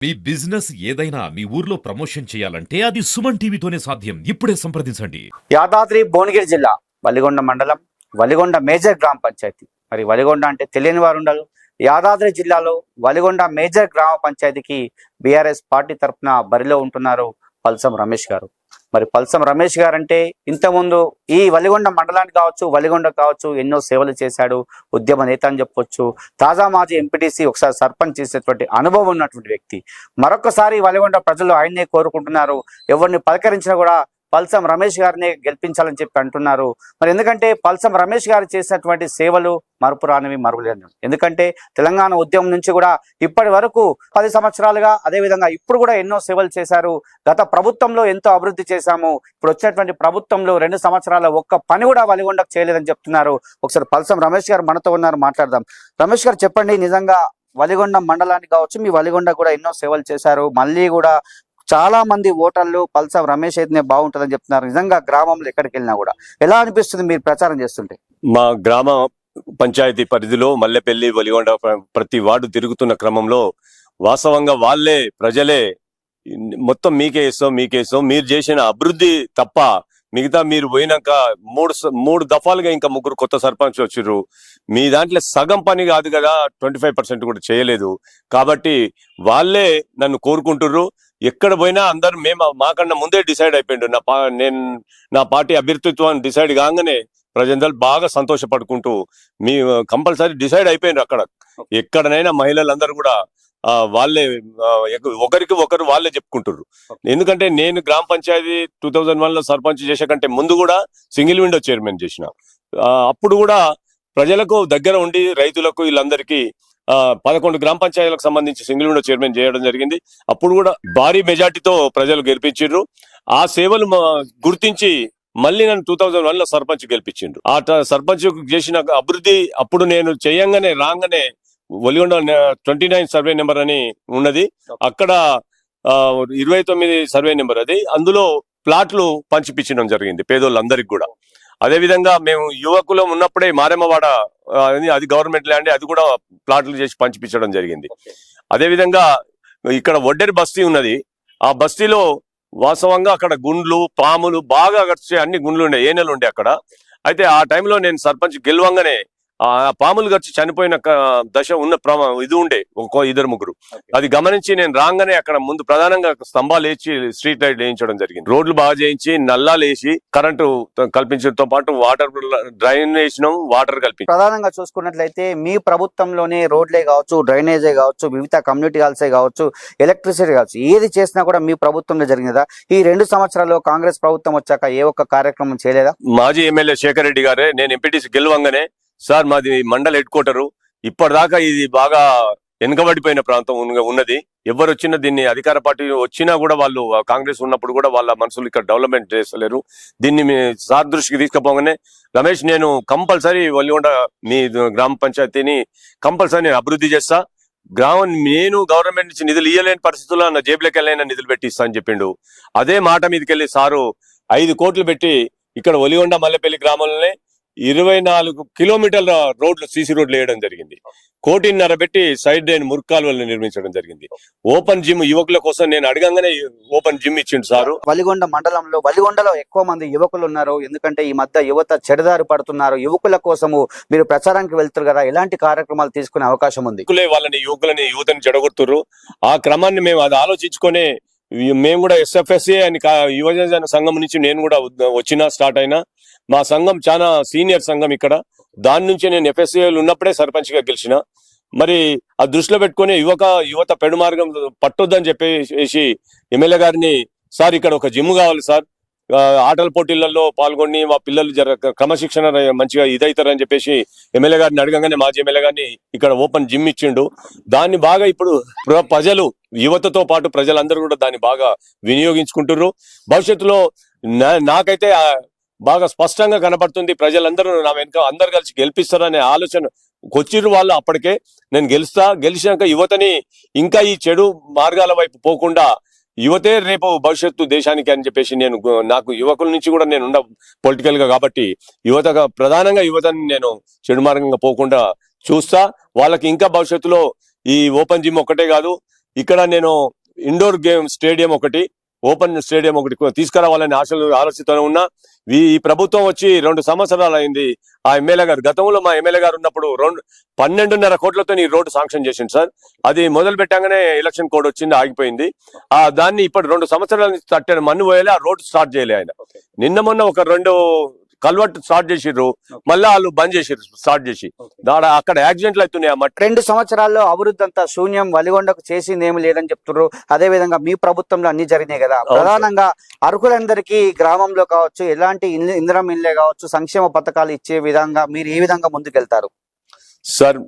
మీ business ఏదైనా మీ ఊర్లో promotion చేయాలంటే అది సుమన్ టీవీతోనే సాధ్యం. ఇప్పుడే సంప్రదించండి. యాదాద్రి భువనగిరి జిల్లా వలిగొండ మండలం వలిగొండ మేజర్ గ్రామ పంచాయతీ. మరి వలిగొండ అంటే తెలియని వారు ఉండరు. యాదాద్రి జిల్లాలో వలిగొండ మేజర్ గ్రామ పంచాయతీకి బీఆర్ఎస్ పార్టీ తరఫున బరిలో ఉంటున్నారు పల్సం రమేష్ గారు. మరి పల్సం రమేష్ గారు అంటే ఇంతకుముందు ఈ వలిగొండ మండలానికి కావచ్చు, వలిగొండ కావచ్చు, ఎన్నో సేవలు చేశాడు. ఉద్యమ నేత అని చెప్పొచ్చు. తాజా మాజీ ఎంపీటీసీ, ఒకసారి సర్పంచ్ చేసేటువంటి అనుభవం ఉన్నటువంటి వ్యక్తి. మరొకసారి వలిగొండ ప్రజలు ఆయన్నే కోరుకుంటున్నారు. ఎవరిని పలకరించినా కూడా పల్సం రమేష్ గారిని గెలిపించాలని చెప్పి అంటున్నారు. మరి ఎందుకంటే పల్సం రమేష్ గారు చేసినటువంటి సేవలు మరుపురానివి, మరుపులేనివి. ఎందుకంటే తెలంగాణ ఉద్యమం నుంచి కూడా ఇప్పటి వరకు 10 సంవత్సరాలుగా, అదేవిధంగా ఇప్పుడు కూడా ఎన్నో సేవలు చేశారు. గత ప్రభుత్వంలో ఎంతో అభివృద్ధి చేశాము. ఇప్పుడు వచ్చినటువంటి ప్రభుత్వంలో 2 సంవత్సరాల ఒక్క పని కూడా వలిగొండకు చేయలేదని చెప్తున్నారు. ఒకసారి పల్సం రమేష్ గారు మనతో ఉన్నారు, మాట్లాడదాం. రమేష్ గారు చెప్పండి, నిజంగా వలిగొండ మండలానికి కావచ్చు, మీ వలిగొండ కూడా ఎన్నో సేవలు చేశారు. మళ్ళీ కూడా చాలా మంది ఓటర్లు పల్సం రమేష్ అయితేనే బాగుంటుందని చెప్తున్నారు. నిజంగా గ్రామంలో ఎక్కడికి వెళ్ళినా కూడా ఎలా అనిపిస్తుంది మీరు ప్రచారం చేస్తుంటే? మా గ్రామ పంచాయతీ పరిధిలో మల్లెపల్లి, వలిగొండ ప్రతి వార్డు తిరుగుతున్న క్రమంలో వాస్తవంగా వాళ్ళే ప్రజలే మొత్తం మీకేస్తాం మీరు చేసిన అభివృద్ధి తప్ప మిగతా మీరు పోయినాక మూడు దఫాలుగా ఇంకా 3 కొత్త సర్పంచ్ వచ్చిర్రు. మీ దాంట్లో సగం పని కాదు కదా, 25% కూడా చేయలేదు. కాబట్టి వాళ్ళే నన్ను కోరుకుంటుర్రు. ఎక్కడ పోయినా అందరు మాకన్నా ముందే డిసైడ్ అయిపోయిండు. నా పార్టీ అభ్యర్థిత్వాన్ని డిసైడ్ కాగానే ప్రజలందరూ బాగా సంతోషపడుకుంటూ మీ కంపల్సరీ డిసైడ్ అయిపోయిండ్రు. అక్కడ ఎక్కడనైనా మహిళలందరూ కూడా వాళ్ళే ఒకరికి ఒకరు వాళ్ళే చెప్పుకుంటుర్రు. ఎందుకంటే నేను గ్రామ పంచాయతీ 2001లో సర్పంచ్ చేసే కంటే ముందు కూడా సింగిల్ విండో చైర్మన్ చేసిన. అప్పుడు కూడా ప్రజలకు దగ్గర ఉండి రైతులకు వీళ్ళందరికీ 11 గ్రామ పంచాయతీలకు సంబంధించి సింగిల్ విండో చైర్మన్ చేయడం జరిగింది. అప్పుడు కూడా భారీ మెజార్టీతో ప్రజలు గెలిపించిండ్రు. ఆ సేవలు గుర్తించి మళ్ళీ నన్ను 2001లో సర్పంచ్ గెలిపించిండ్రు. ఆ సర్పంచ్ చేసిన అభివృద్ధి అప్పుడు నేను చేయంగానే రాగానే వలిగొండ 29 సర్వే నెంబర్ అని ఉన్నది. అక్కడ 29 సర్వే నెంబర్ అది. అందులో ప్లాట్లు పంచిపించడం జరిగింది పేదోళ్ళందరికి కూడా. అదే విధంగా మేము యువకులం ఉన్నప్పుడే మారెమ్మవాడ అది గవర్నమెంట్ ల్యాండ్, అది కూడా ప్లాట్లు చేసి పంచిపించడం జరిగింది. అదే విధంగా ఇక్కడ వడ్డేరు బస్తీ ఉన్నది. ఆ బస్తీలో వాస్తవంగా అక్కడ గుండ్లు, పాములు బాగా వచ్చే అన్ని గుండ్లు ఉండే, ఏనెలు ఉండే అక్కడ. అయితే ఆ టైంలో నేను సర్పంచ్ గెలవంగానే ఆ పాములు గడిచి చనిపోయిన దశ ఉన్న ఇది ఉండే 2-3. అది గమనించి నేను రాగానే అక్కడ ముందు ప్రధానంగా స్తంభాలు వేసి స్ట్రీట్ లైట్ వేయించడం జరిగింది. రోడ్లు బాగా చేయించి, నల్లాలు వేసి, కరెంటు కల్పించడంతో పాటు వాటర్ డ్రైనేజ్ వాటర్ కల్పించి. ప్రధానంగా చూసుకున్నట్లయితే మీ ప్రభుత్వంలోనే రోడ్లే కావచ్చు, డ్రైనేజే కావచ్చు, వివిధ కమ్యూనిటీ హాల్సే కావచ్చు, ఎలక్ట్రిసిటీ కావచ్చు, ఏది చేసినా కూడా మీ ప్రభుత్వంలో జరిగిందా? ఈ 2 సంవత్సరాల్లో కాంగ్రెస్ ప్రభుత్వం వచ్చాక ఏ ఒక్క కార్యక్రమం చేయలేదా? మాజీ ఎమ్మెల్యే శేఖర్ రెడ్డి గారే నేను ఎంపీటీసీ గెలవంగానే, సార్ మాది మండల హెడ్ క్వార్టరు, ఇప్పటిదాకా ఇది బాగా వెనుకబడిపోయిన ప్రాంతం ఉన్నది. ఎవరు వచ్చినా దీన్ని అధికార పార్టీ వచ్చినా కూడా వాళ్ళు కాంగ్రెస్ ఉన్నప్పుడు కూడా వాళ్ళ మనసులు ఇక్కడ డెవలప్మెంట్ చేస్తలేరు. దీన్ని మీ సార్ దృష్టికి తీసుకుపోగానే, రమేష్ నేను కంపల్సరీ వలిగొండ మీ గ్రామ పంచాయతీని కంపల్సరీ అభివృద్ధి చేస్తా, గ్రామం నేను గవర్నమెంట్ నుంచి నిధులు ఇయ్యలేని పరిస్థితుల్లో నా జేబులోకి వెళ్ళైనా నిధులు పెట్టిస్తా అని చెప్పిండు. అదే మాట మీదకి వెళ్ళి సారు 5 కోట్లు పెట్టి ఇక్కడ వలిగొండ మల్లెపల్లి గ్రామంలోనే 24 కిలోమీటర్ల రోడ్లు, సీసీ రోడ్లు వేయడం జరిగింది. 1.5 కోటి పెట్టి సైడ్ డ్రైన్ మురికాలువలను నిర్మించడం జరిగింది. ఓపెన్ జిమ్ యువకుల కోసం నేను అడగంగానే ఓపెన్ జిమ్ ఇచ్చిండు సారు. వలిగొండ మండలంలో, వలిగొండలో ఎక్కువ మంది యువకులు ఉన్నారు. ఎందుకంటే ఈ మధ్య యువత చెడుదారి పడుతున్నారు. యువకుల కోసము మీరు ప్రచారానికి వెళ్తారు కదా, ఎలాంటి కార్యక్రమాలు తీసుకునే అవకాశం ఉంది? యువతని చెడగొడుతున్నారు. ఆ క్రమాన్ని మేము అది ఆలోచించుకొని మేము కూడా SFSA అని యువజన సంఘం నుంచి నేను కూడా స్టార్ట్ అయినా. మా సంఘం చాలా సీనియర్ సంఘం ఇక్కడ. దాని నుంచి నేను FSAలు ఉన్నప్పుడే సర్పంచ్ గా గెలిచిన. మరి ఆ దృష్టిలో పెట్టుకుని యువత పెడు మార్గం పట్టొద్దని చెప్పేసి ఎమ్మెల్యే గారిని, సార్ ఇక్కడ ఒక జిమ్ కావాలి సార్, ఆటల పోటీలలో పాల్గొని మా పిల్లలు క్రమశిక్షణ మంచిగా ఇదవుతారని చెప్పేసి ఎమ్మెల్యే గారిని అడగంగానే మాజీ ఎమ్మెల్యే గారిని ఇక్కడ ఓపెన్ జిమ్ ఇచ్చిండు. దాన్ని బాగా ఇప్పుడు ప్రజలు, యువతతో పాటు ప్రజలందరూ కూడా దాన్ని బాగా వినియోగించుకుంటున్నారు. భవిష్యత్తులో నాకైతే బాగా స్పష్టంగా కనబడుతుంది. ప్రజలందరూ నా వెనుక అందరు కలిసి గెలిపిస్తారనే ఆలోచన వచ్చిర్రు వాళ్ళు. అప్పటికే నేను గెలిచినాక యువతని ఇంకా ఈ చెడు మార్గాల వైపు పోకుండా, యువతే రేపు భవిష్యత్తు దేశానికి అని చెప్పేసి నాకు యువకుల నుంచి కూడా నేను పొలిటికల్ గా కాబట్టి ప్రధానంగా యువతని నేను చెడు మార్గంగా పోకుండా చూస్తా. వాళ్ళకి ఇంకా భవిష్యత్తులో ఈ ఓపెన్ జిమ్ ఒక్కటే కాదు, ఇక్కడ నేను ఇండోర్ గేమ్ స్టేడియం ఒకటి, ఓపెన్ స్టేడియం ఒకటి తీసుకురావాలని ఆలోచనతో ఉన్నా. ఈ ప్రభుత్వం వచ్చి 2 సంవత్సరాలు అయింది. ఆ ఎమ్మెల్యే గారు, గతంలో మా ఎమ్మెల్యే గారు ఉన్నప్పుడు 12.5 కోట్లతో ఈ రోడ్డు శాంక్షన్ చేసింది సార్. అది మొదలు పెట్టగానే ఎలక్షన్ కోడ్ వచ్చింది, ఆగిపోయింది. దాన్ని ఇప్పుడు 2 సంవత్సరాల నుంచి తట్టాను, మన్ను పోయాలి, ఆ రోడ్డు స్టార్ట్ చేయలే ఆయన. నిన్న మొన్న ఒక 2 కల్వర్ట్ స్టార్ట్ చేసిర్రు, మళ్ళీ వాళ్ళు బంద్ చేసిర్రు స్టార్ట్ చేసి. అక్కడ యాక్సిడెంట్లు అవుతున్నాయి. 2 సంవత్సరాల్లో అభివృద్ధి అంతా శూన్యం, వలిగొండకు చేసింది ఏమి లేదని చెప్తున్నారు. అదే విధంగా మీ ప్రభుత్వంలో అన్ని జరిగినాయి కదా. ప్రధానంగా అర్హులందరికీ గ్రామంలో కావచ్చు, ఎలాంటి ఇందిరం ఇళ్ళే కావచ్చు, సంక్షేమ పథకాలు ఇచ్చే విధంగా మీరు ఏ విధంగా ముందుకెళ్తారు? సార్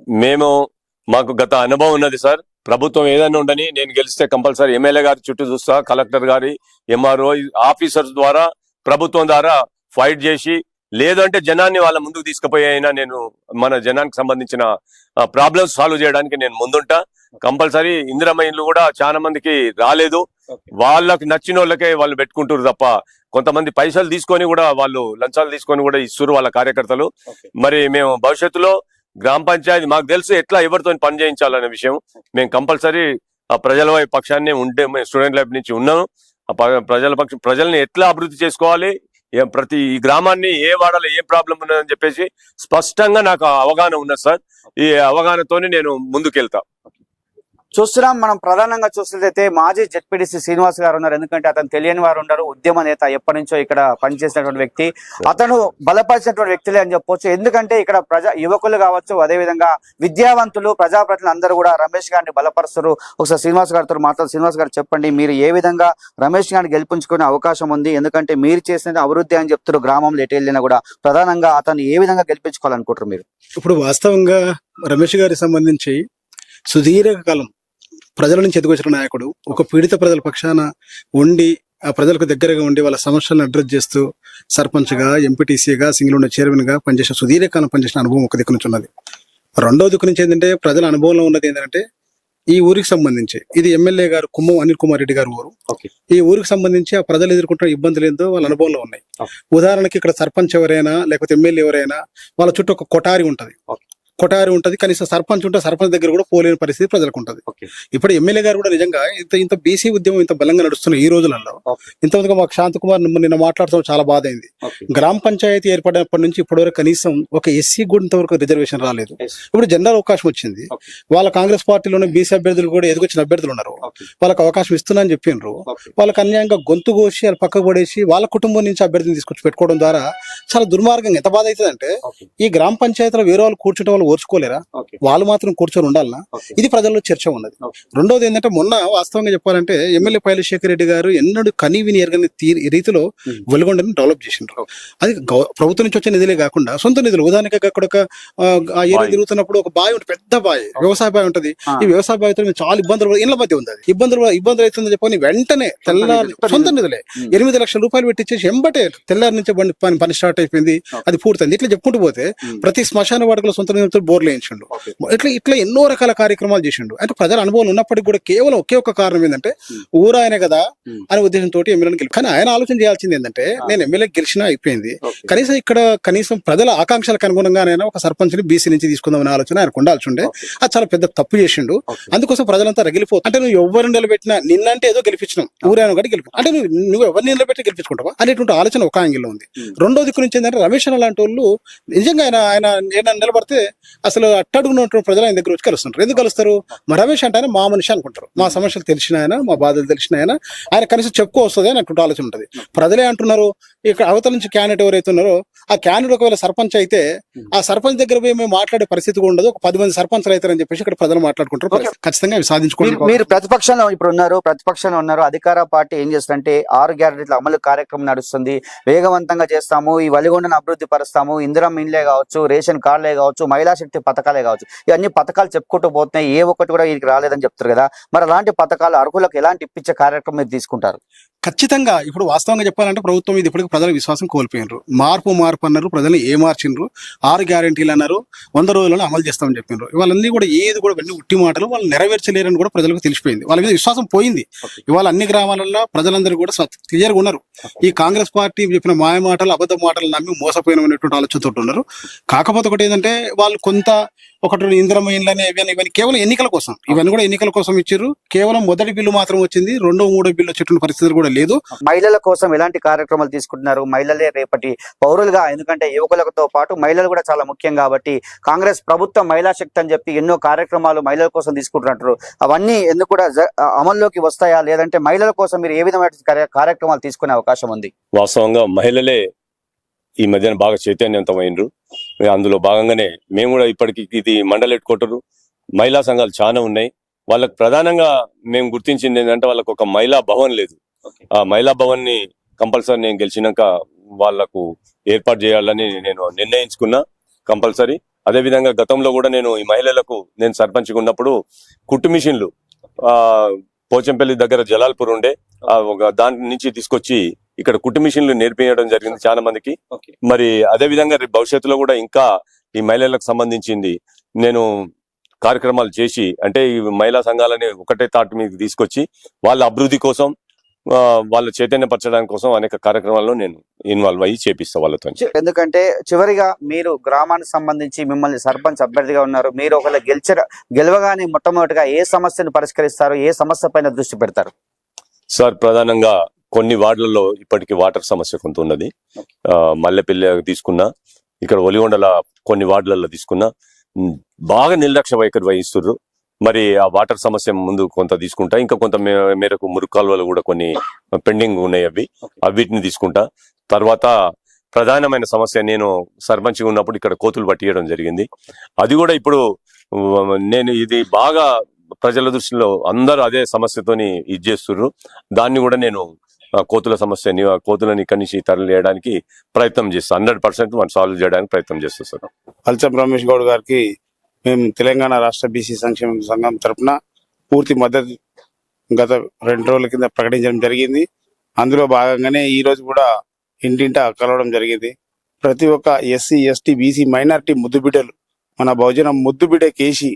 మాకు గత అనుభవం ఉన్నది సార్. ప్రభుత్వం ఏదైనా ఉండని, నేను గెలిస్తే కంపల్సరీ ఎమ్మెల్యే గారి చుట్టూ చూస్తా, కలెక్టర్ గారి, ఎంఆర్ఓ ఆఫీసర్స్ ద్వారా, ప్రభుత్వం ద్వారా ఫైట్ చేసి, లేదంటే జనాన్ని వాళ్ళ ముందుకు తీసుకుపోయి అయినా నేను మన జనానికి సంబంధించిన ప్రాబ్లమ్స్ సాల్వ్ చేయడానికి నేను ముందుంటా. కంపల్సరీ ఇందిరమ్మ ఇల్లు కూడా చాలా మందికి రాలేదు, వాళ్ళకి నచ్చిన వాళ్ళకే వాళ్ళు పెట్టుకుంటారు తప్ప, కొంతమంది పైసలు తీసుకొని కూడా, వాళ్ళు లంచాలు తీసుకొని కూడా ఇస్తున్నారు వాళ్ళ కార్యకర్తలు. మరి మేము భవిష్యత్తులో గ్రామ పంచాయతీ మాకు తెలుసు ఎట్లా ఎవరితో పని చేయించాలనే విషయం. మేము కంపల్సరీ ఆ ప్రజల పక్షాన్ని ఉంటే, మేము స్టూడెంట్ లైఫ్ నుంచి ఉన్నాము. ప్రజల్ని ఎట్లా అభివృద్ధి చేసుకోవాలి, ప్రతి ఈ గ్రామాన్ని ఏ వాడాలి, ఏ ప్రాబ్లం ఉన్నదని చెప్పేసి స్పష్టంగా నాకు అవగాహన ఉన్నది సార్. ఈ అవగాహనతోనే నేను ముందుకెళ్తా. చూస్తున్నాం, మనం ప్రధానంగా చూసినట్లయితే మాజీ జెడ్పీటీసీ శ్రీనివాస్ గారు ఉన్నారు. ఎందుకంటే అతను తెలియని వారు ఉన్నారు, ఉద్యమ నేత, ఎప్పటి నుంచో ఇక్కడ పనిచేసినటువంటి వ్యక్తి, అతను బలపరిచినటువంటి వ్యక్తులే అని చెప్పొచ్చు. ఎందుకంటే ఇక్కడ యువకులు కావచ్చు, అదేవిధంగా విద్యావంతులు, ప్రజాప్రతినిధులు అందరూ కూడా రమేష్ గారిని బలపరుస్తారు. ఒకసారి శ్రీనివాస్ గారితో మాట్లాడు. శ్రీనివాస్ గారు చెప్పండి, మీరు ఏ విధంగా రమేష్ గారిని గెలిపించుకునే అవకాశం ఉంది? ఎందుకంటే మీరు చేసిన అభివృద్ధి అని చెప్తారు, గ్రామంలో ఎటు వెళ్ళినా కూడా. ప్రధానంగా అతను ఏ విధంగా గెలిపించుకోవాలనుకుంటారు మీరు? ఇప్పుడు వాస్తవంగా రమేష్ గారికి సంబంధించి సుదీర్ఘకాలం ప్రజల నుంచి ఎదుగుచిన నాయకుడు, ఒక పీడిత ప్రజల పక్షాన ఉండి, ఆ ప్రజలకు దగ్గరగా ఉండి వాళ్ళ సమస్యలను అడ్రస్ చేస్తూ సర్పంచ్గా, ఎంపీటీసీగా, సింగిల్ ఉండే చైర్మన్ గా పనిచేసిన సుదీర్ఘకాలం పనిచేసిన అనుభవం ఒక దిక్కు నుంచి ఉన్నది. రెండో దిక్కు నుంచి ఏంటంటే ప్రజల అనుభవంలో ఉన్నది ఏంటంటే, ఈ ఊరికి సంబంధించి ఇది ఎమ్మెల్యే గారు కుమ్మం అనిల్ కుమార్ రెడ్డి గారు ఊరు. ఈ ఊరికి సంబంధించి ఆ ప్రజలు ఎదుర్కొంటున్న ఇబ్బందులు ఏందో వాళ్ళ అనుభవంలో ఉన్నాయి. ఉదాహరణకి ఇక్కడ సర్పంచ్ ఎవరైనా లేకపోతే ఎమ్మెల్యే ఎవరైనా వాళ్ళ చుట్టూ ఒక కొటారి ఉంటది, కనీసం సర్పంచ్ ఉంటే సర్పంచ్ దగ్గర కూడా పోలేని పరిస్థితి ప్రజలకు ఉంటది. ఇప్పుడు ఎమ్మెల్యే గారు కూడా నిజంగా ఇంత బీసీ ఉద్యమం ఇంత బలంగా నడుస్తున్న ఈ రోజులలో ఇంతమందిగా మాకు శాంతకుమార్ నిన్న మాట్లాడటం చాలా బాధ అయింది. గ్రామ పంచాయతీ ఏర్పడినప్పటి నుంచి ఇప్పటివరకు కనీసం ఒక ఎస్సీ కూడా ఇంతవరకు రిజర్వేషన్ రాలేదు. ఇప్పుడు జనరల్ అవకాశం వచ్చింది. వాళ్ళ కాంగ్రెస్ పార్టీలోనే బీసీ అభ్యర్థులు కూడా ఎదుగొచ్చిన అభ్యర్థులు ఉన్నారు, వాళ్ళకి అవకాశం ఇస్తున్నా అని చెప్పిండ్రు. వాళ్ళకి అన్యాయంగా గొంతు కోసి వాళ్ళు పక్కకు పడేసి వాళ్ళ కుటుంబం నుంచి అభ్యర్థిని తీసుకొచ్చి పెట్టుకోవడం ద్వారా చాలా దుర్మార్గంగా ఎంత బాధ అవుతుంది అంటే, ఈ గ్రామ పంచాయతీలో వేరే వాళ్ళు కూర్చుంటే వాళ్ళు ఓర్చుకోలేరా? వాళ్ళు మాత్రం కూర్చొని ఉండాలనా? ఇది ప్రజల్లో చర్చ ఉన్నది. రెండోది ఏంటంటే, మొన్న వాస్తవంగా చెప్పాలంటే ఎమ్మెల్యే పైలు శేఖర్ రెడ్డి గారు ఎన్నడూ కనీవిని ఎరగని రీతిలో వెలుగొండని డెవలప్ చేసిండ్రు. అది ప్రభుత్వం నుంచి వచ్చే నిధులే కాకుండా సొంత నిధులు. ఉదాహరణకి అక్కడ ఒక ఏరియా తిరుగుతున్నప్పుడు ఒక బావి ఉంటుంది, పెద్ద బావి, వ్యవసాయ బావి ఉంటుంది. ఈ వ్యవసాయ బావితో మేము చాలా ఇబ్బందులు, ఇళ్ల మధ్య ఉంది, అది ఇబ్బందులు అవుతుందని చెప్పని వెంటనే తెల్లారి సొంత నిధులే 8 లక్షల రూపాయలు పెట్టించేసి ఎంబటే తెల్లారి నుంచి పని స్టార్ట్ అయిపోయింది, అది పూర్తయింది. ఇట్లా చెప్పుకుంటూ పోతే ప్రతి శ్మశాన వాడకలో సొంత నిధులతో బోర్లు వేయించండు. ఇట్లా ఎన్నో రకాల కార్యక్రమాలు చేసిండు. అంటే ప్రజల అనుభవం ఉన్నప్పటికీ కూడా కేవలం ఒకే ఒక కారణం ఏంటంటే, ఊరాయనే కదా అనే ఉద్దేశంతో ఎమ్మెల్యేని గెలిపి. కానీ ఆయన ఆలోచన చేయాల్సింది ఏంటంటే, నేను ఎమ్మెల్యే గెలిచినా అయిపోయింది, కనీసం ప్రజల ఆకాంక్షలకు అనుగుణంగానైనా ఒక సర్పంచ్ ని బీసీ నుంచి తీసుకుందామనే ఆలోచన ఆయనకు ఉండాల్సి ఉండే. అది చాలా పెద్ద తప్పు చేసిండు. అందుకోసం ప్రజలంతా రగిలిపోతుంది. అంటే నువ్వు ఎవరిని నిలబెట్టినా, నిన్నంటే ఏదో గెలిపించినాం, ఊరాయన ఒకటి గెలిపి, అంటే నువ్వు ఎవరిని నిలబెట్టి గెలిపించుకుంటావా అనేటువంటి ఆలోచన ఒక యాంగిల్లో ఉంది. రెండో దిక్కు నుంచి ఏంటంటే, రమేష్ అన్న లాంటి వాళ్ళు నిజంగా ఆయన నిలబడితే అసలు అట్టడుగున్నటువంటి ప్రజలు ఆయన దగ్గర వచ్చి కలుస్తుంటారు. ఎందుకు కలుస్తారు? మా రమేష్ అంటే ఆయన మా మనిషి అనుకుంటారు. మా సమస్యలు తెలిసిన ఆయన, మా బాధలు తెలిసిన ఆయన కనీసం చెప్పుకోవస్తుంది అన్నటువంటి ఆలోచన ఉంటుంది. ప్రజలే అంటున్నారు, ఇక్కడ అవతల నుంచి క్యాండిడేట్ ఎవరైతే ఉన్నారో ఆ క్యాండిడేట్ ఒకవేళ సర్పంచ్ అయితే ఆ సర్పంచ్ దగ్గర పోయి మేము మాట్లాడే పరిస్థితి కూడా ఉండదు. ఒక 10 మంది సర్పంచ్లు అవుతారని చెప్పేసి ఇక్కడ ప్రజలు మాట్లాడుకుంటారు. ఖచ్చితంగా అవి సాధించుకోండి. మీరు ప్రతిపక్షంలో ఇప్పుడు ఉన్నారు, అధికార పార్టీ ఏం చేస్తుందంటే 6 గ్యారెంటీల అమలు కార్యక్రమం నడుస్తుంది, వేగవంతంగా చేస్తాము, ఈ వలిగొండను అభివృద్ధి పరుస్తాము, ఇందిరం ఇండ్లే కావచ్చు, రేషన్ కార్డులే కావచ్చు, మహిళా శక్తి పథకాలే కావచ్చు, ఇవన్నీ పథకాలు చెప్పుకుంటూ పోతున్నాయి. ఏ ఒక్కటి కూడా వీరికి రాలేదని చెప్తారు కదా. మరి అలాంటి పథకాలు అర్హులకు ఎలాంటి ఇప్పించే కార్యక్రమం మీరు తీసుకుంటారు? ఖచ్చితంగా ఇప్పుడు వాస్తవంగా చెప్పాలంటే ప్రభుత్వం ఇది ఇప్పటికి ప్రజల విశ్వాసం కోల్పోయినారు. మార్పు అన్నారు, ప్రజలు ఏ మార్చిండ్రు, 6 గ్యారెంటీలు అన్నారు, 100 రోజులను అమలు చేస్తామని చెప్పినారు. ఇవాళన్నీ కూడా ఏది కూడా వెళ్ళి ఉట్టి మాటలు, వాళ్ళు నెరవేర్చలేరని కూడా ప్రజలకు తెలిసిపోయింది. వాళ్ళ మీద విశ్వాసం పోయింది. ఇవాళ అన్ని గ్రామాలలో ప్రజలందరూ కూడా క్లియర్గా ఉన్నారు. ఈ కాంగ్రెస్ పార్టీ చెప్పిన మాయ మాటలు, అబద్ధ మాటలు నమ్మి మోసపోయినటువంటి ఆలోచనతో ఉన్నారు. కాకపోతే ఒకటి ఏంటంటే వాళ్ళు కొంత ఒకటి ఇంద్రమైన్లని ఇవన్నీ కేవలం ఎన్నికల కోసం, ఇవన్నీ కూడా ఎన్నికల కోసం ఇచ్చారు. కేవలం మొదటి బిల్లు మాత్రం వచ్చింది, 2వ 3వ బిల్లు వచ్చేటువంటి పరిస్థితులు కూడా లేదు. మహిళల కోసం ఎలాంటి కార్యక్రమాలు తీసుకుంటున్నారు? మహిళలే రేపటి పౌరులుగా, ఎందుకంటే యువకులతో పాటు మహిళలు కూడా చాలా ముఖ్యం కాబట్టి కాంగ్రెస్ ప్రభుత్వం మహిళా శక్తి అని చెప్పి ఎన్నో కార్యక్రమాలు మహిళల కోసం తీసుకుంటున్నట్టు, అవన్నీ ఎందుకు కూడా అమల్లోకి వస్తాయా, లేదంటే మహిళల కోసం మీరు ఏ విధమైన కార్యక్రమాలు తీసుకునే అవకాశం ఉంది? వాస్తవంగా మహిళలే ఈ మధ్యన బాగా చైతన్యవంతమైనరు. అందులో భాగంగానే మేము కూడా ఇప్పటికి ఇది మండల హెడ్ క్వార్టర్ మహిళా సంఘాలు చాలా ఉన్నాయి. వాళ్ళకి ప్రధానంగా మేము గుర్తించింది ఏంటంటే వాళ్ళకు ఒక మహిళా భవన్ లేదు. ఆ మహిళా భవన్ ని కంపల్సరీ నేను గెలిచినాక వాళ్లకు ఏర్పాటు చేయాలని నేను నిర్ణయించుకున్నా కంపల్సరీ. అదే విధంగా గతంలో కూడా నేను ఈ మహిళలకు నేను సర్పంచ్గా ఉన్నప్పుడు కుట్టు మిషన్లు పోచంపల్లి దగ్గర జలాల్పూర్ ఉండే ఒక దాని నుంచి తీసుకొచ్చి ఇక్కడ కుట్టు మిషన్లు నేర్పించడం జరిగింది చాలా మందికి. మరి అదే విధంగా భవిష్యత్తులో కూడా ఇంకా ఈ మహిళలకు సంబంధించింది నేను కార్యక్రమాలు చేసి, అంటే ఈ మహిళా సంఘాలని ఒకటే తాటి మీద తీసుకొచ్చి వాళ్ళ అభివృద్ధి కోసం, వాళ్ళ చైతన్యపరచడానికి కోసం అనేక కార్యక్రమాల్లో నేను ఇన్వాల్వ్ అయ్యి చేపిస్తా వాళ్ళతో. ఎందుకంటే చివరిగా మీరు గ్రామానికి సంబంధించి మిమ్మల్ని సర్పంచ్ అభ్యర్థిగా ఉన్నారు. మీరు ఒకవేళ గెలవగానే మొట్టమొదటిగా ఏ సమస్యను పరిష్కరిస్తారు, ఏ సమస్య పైన దృష్టి పెడతారు? సార్, ప్రధానంగా కొన్ని వార్డులలో ఇప్పటికీ వాటర్ సమస్య కొంత ఉన్నది. మల్లెపల్లి తీసుకున్నా, ఇక్కడ ఒలిగొండల కొన్ని వార్డులలో తీసుకున్నా బాగా నిర్లక్ష్య వైఖరి వహిస్తున్నారు. మరి ఆ వాటర్ సమస్య ముందు కొంత తీసుకుంటా, ఇంకా కొంత మేరకు మురుగు కాలువలు కూడా కొన్ని పెండింగ్ ఉన్నాయి, వీటిని తీసుకుంటా. తర్వాత ప్రధానమైన సమస్య, నేను సర్పంచ్గా ఉన్నప్పుడు ఇక్కడ కోతులు పట్టియడం జరిగింది. అది కూడా ఇప్పుడు నేను ఇది బాగా ప్రజల దృష్టిలో అందరూ అదే సమస్యతోని ఇది చేస్తున్నారు. దాన్ని కూడా నేను కోతుల సమస్యని, కోతులను ఇక్కడి నుంచి తరలియడానికి ప్రయత్నం చేస్తాను. 100% మనం సాల్వ్ చేయడానికి ప్రయత్నం చేస్తాం సార్. పల్చం రమేష్ గౌడ్ గారికి మేము తెలంగాణ రాష్ట్ర బీసీ సంక్షేమ సంఘం తరఫున పూర్తి మద్దతు గత 2 రోజుల కింద ప్రకటించడం జరిగింది. అందులో భాగంగానే ఈ రోజు కూడా ఇంటింటా కలవడం జరిగింది. ప్రతి ఒక్క ఎస్సీ, ఎస్టీ, బీసీ, మైనారిటీ ముద్దుబిడ్డలు మన బహుజన ముద్దుబిడ్డ కేసి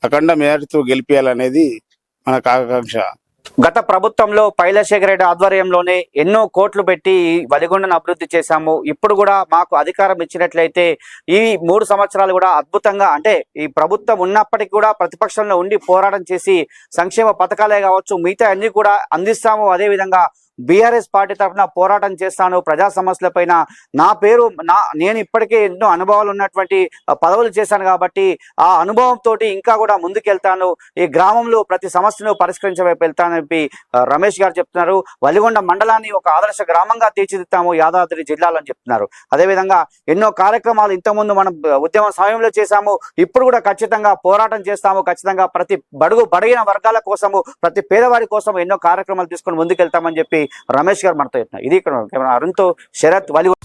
అఖండ మెజారిటీతో గెలిపించాలనేది మన ఆకాంక్ష. గత ప్రభుత్వంలో పైలశేఖర్ రెడ్డి ఆధ్వర్యంలోనే ఎన్నో కోట్లు పెట్టి వలిగొండను అభివృద్ధి చేశాము. ఇప్పుడు కూడా మాకు అధికారం ఇచ్చినట్లయితే ఈ 3 సంవత్సరాలు కూడా అద్భుతంగా, అంటే ఈ ప్రభుత్వం ఉన్నప్పటికీ కూడా ప్రతిపక్షంలో ఉండి పోరాటం చేసి సంక్షేమ పథకాలే కావచ్చు మిగతా అన్ని కూడా అందిస్తాము. అదేవిధంగా బీఆర్ఎస్ పార్టీ తరఫున పోరాటం చేస్తాను. ప్రజా సమస్యలపైన నేను ఇప్పటికే ఎన్నో అనుభవాలు ఉన్నటువంటి పదవులు చేశాను కాబట్టి ఆ అనుభవంతో ఇంకా కూడా ముందుకెళ్తాను. ఈ గ్రామంలో ప్రతి సమస్యను పరిష్కరించే వైపు వెళ్తానని చెప్పి రమేష్ గారు చెప్తున్నారు. వలిగొండ మండలాన్ని ఒక ఆదర్శ గ్రామంగా తీర్చిదిద్దాము యాదాద్రి జిల్లాలో అని చెప్తున్నారు. అదేవిధంగా ఎన్నో కార్యక్రమాలు ఇంతకుముందు మనం ఉద్యమ సమయంలో చేశాము, ఇప్పుడు కూడా ఖచ్చితంగా పోరాటం చేస్తాము. ఖచ్చితంగా ప్రతి బడిగిన వర్గాల కోసము, ప్రతి పేదవాడి కోసం ఎన్నో కార్యక్రమాలు తీసుకొని ముందుకెళ్తామని చెప్పి రమేష్ గారు మనతో చెప్తున్నారు. ఇది ఇక్కడ అరుణ్తో శరత్, వలిగొండ.